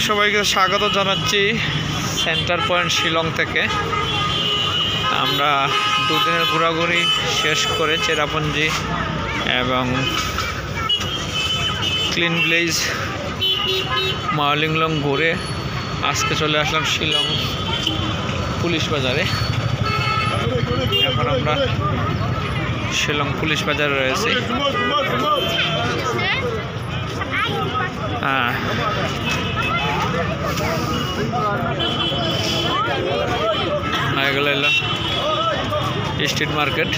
সবাইকে স্বাগত জানাচ্ছি সেন্টার পয়েন্ট শিলং থেকে। আমরা দুদিনের ঘোরাঘুরি শেষ করে চেরাপুঞ্জি এবং ক্লিন ভিলেজ মাওলিংলং ঘুরে আজকে চলে আসলাম শিলং পুলিশ বাজারে। এখন আমরা শিলং পুলিশ বাজারে রয়েছি। হ্যাঁ, এগুলো এলো স্ট্রিট মার্কেট।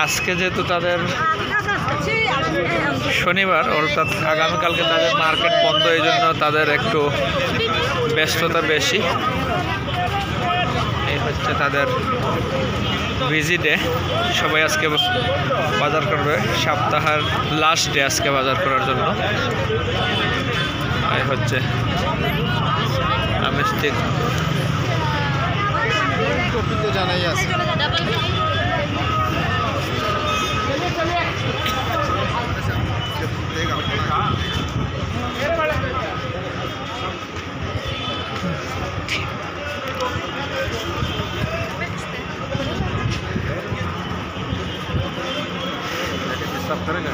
আজকে যেহেতু তাদের শনিবার, অর্থাৎ আগামীকালকে তাদের মার্কেট বন্ধ, এই জন্য তাদের একটু ব্যস্ততা বেশি। এই হচ্ছে তাদের বিজি ডে। সবাই আজকে বাজার করবে, সপ্তাহের লাস্ট ডে আজকে বাজার করার জন্য। এই হচ্ছে আমেস্টিক জানাই আছে। सब करेगा